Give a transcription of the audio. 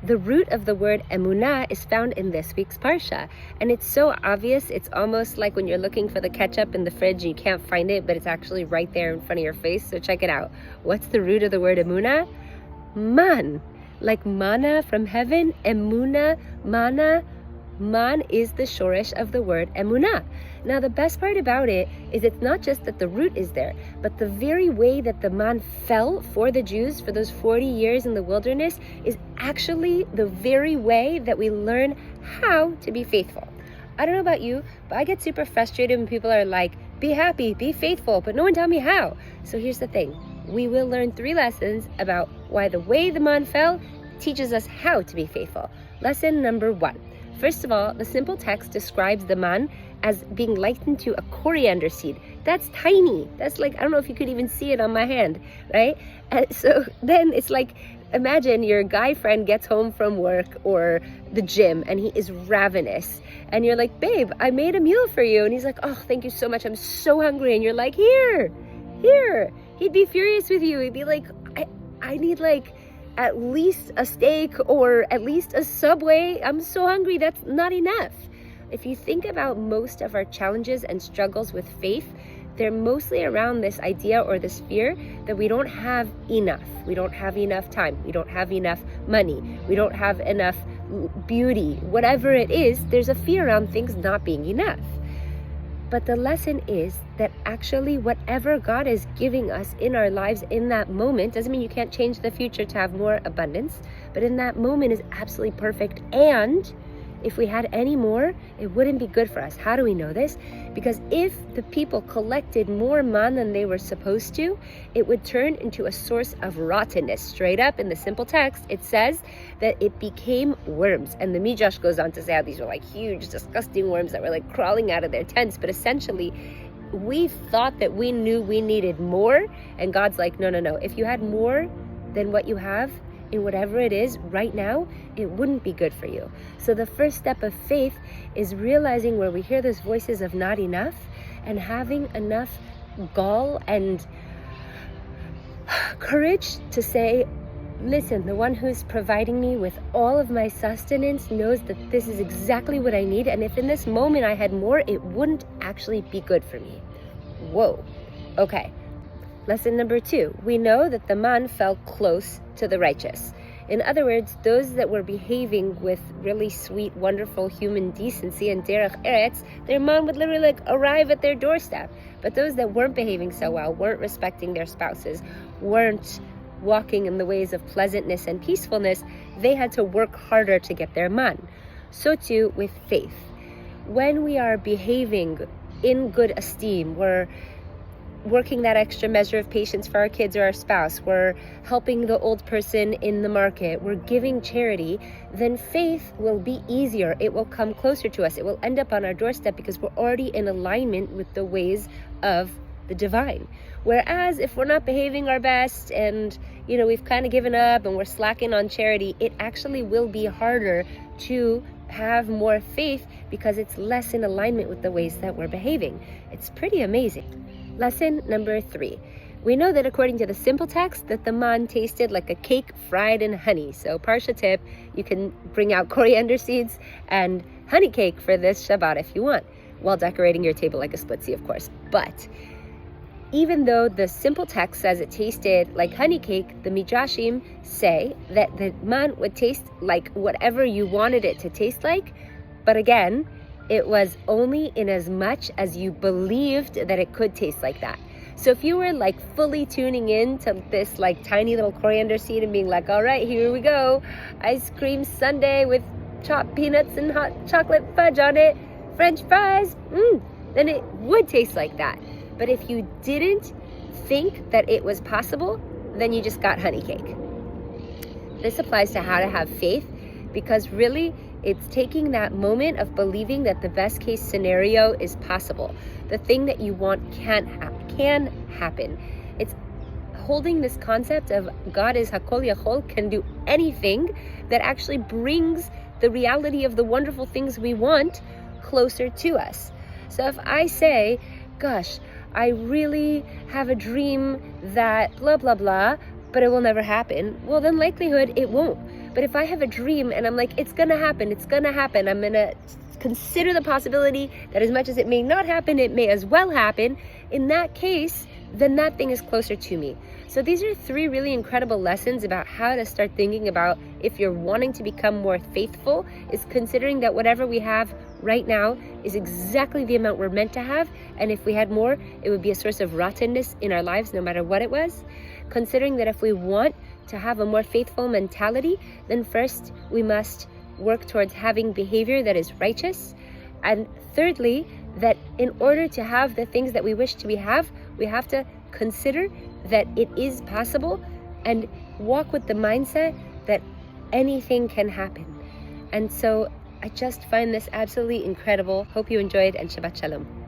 The root of the word emunah is found in this week's Parsha. And it's so obvious, it's almost like when you're looking for the ketchup in the fridge and you can't find it, but it's actually right there in front of your face. So check it out. What's the root of the word emunah? Man. Like manna from heaven, emunah, manna. Man is the shorish of the word emunah. Now the best part about it is it's not just that the root is there, but the very way that the man fell for the Jews for those 40 years in the wilderness is actually the very way that we learn how to be faithful. I don't know about you, but I get super frustrated when people are like, be happy, be faithful, but no one tell me how. So here's the thing. We will learn 3 lessons about why the way the man fell teaches us how to be faithful. Lesson number 1. First of all, the simple text describes the man as being likened to a coriander seed. That's tiny. That's like, I don't know if you could even see it on my hand, right? And so then it's like, imagine your guy friend gets home from work or the gym and he is ravenous. And you're like, babe, I made a meal for you. And he's like, oh, thank you so much. I'm so hungry. And you're like, here. He'd be furious with you. He'd be like, I need like at least a steak or at least a Subway. I'm so hungry. That's not enough. If you think about most of our challenges and struggles with faith, they're mostly around this idea or this fear that we don't have enough. We don't have enough time. We don't have enough money. We don't have enough beauty. Whatever it is, there's a fear around things not being enough. But the lesson is that actually whatever God is giving us in our lives in that moment, doesn't mean you can't change the future to have more abundance, but in that moment is absolutely perfect. And if we had any more, it wouldn't be good for us. How do we know this? Because if the people collected more man than they were supposed to, it would turn into a source of rottenness. Straight up in the simple text, it says that it became worms. And the Midrash goes on to say how these were like huge, disgusting worms that were like crawling out of their tents. But essentially, we thought that we knew we needed more. And God's like, no. If you had more than what you have, in whatever it is right now, it wouldn't be good for you. So the first step of faith is realizing where we hear those voices of not enough and having enough gall and courage to say, listen, the one who's providing me with all of my sustenance knows that this is exactly what I need. And if in this moment I had more, it wouldn't actually be good for me. Whoa. Okay. Lesson number 2, we know that the man fell close to the righteous. In other words, those that were behaving with really sweet, wonderful human decency and derech eretz, their man would literally like arrive at their doorstep. But those that weren't behaving so well, weren't respecting their spouses, weren't walking in the ways of pleasantness and peacefulness, they had to work harder to get their man. So too with faith. When we are behaving in good esteem, we're working that extra measure of patience for our kids or our spouse, we're helping the old person in the market, we're giving charity, then faith will be easier. It will come closer to us. It will end up on our doorstep because we're already in alignment with the ways of the divine. Whereas if we're not behaving our best and, we've kind of given up and we're slacking on charity, it actually will be harder to have more faith because it's less in alignment with the ways that we're behaving. It's pretty amazing. Lesson number 3. We know that according to the simple text that the man tasted like a cake fried in honey. So Parsha tip, you can bring out coriander seeds and honey cake for this Shabbat if you want, while decorating your table like a splitsy, of course. But even though the simple text says it tasted like honey cake, the Midrashim say that the man would taste like whatever you wanted it to taste like. But again, it was only in as much as you believed that it could taste like that. So if you were like fully tuning in to this like tiny little coriander seed and being like, all right, here we go, ice cream sundae with chopped peanuts and hot chocolate fudge on it, French fries, then it would taste like that. But if you didn't think that it was possible, then you just got honey cake. This applies to how to have faith, because really it's taking that moment of believing that the best case scenario is possible. The thing that you want can happen. It's holding this concept of God is Hakol Yachol, can do anything, that actually brings the reality of the wonderful things we want closer to us. So if I say, gosh, I really have a dream that blah, blah, blah, but it will never happen, well, then likelihood it won't. But if I have a dream and I'm like, it's gonna happen, I'm gonna consider the possibility that as much as it may not happen, it may as well happen, in that case, then that thing is closer to me. So these are 3 really incredible lessons about how to start thinking about if you're wanting to become more faithful, is considering that whatever we have right now is exactly the amount we're meant to have. And if we had more, it would be a source of rottenness in our lives, no matter what it was. Considering that if we want to have a more faithful mentality, then first we must work towards having behavior that is righteous. And thirdly, that in order to have the things that we wish to have, we have to consider that it is possible and walk with the mindset that anything can happen. And so I just find this absolutely incredible. Hope you enjoyed, and Shabbat Shalom.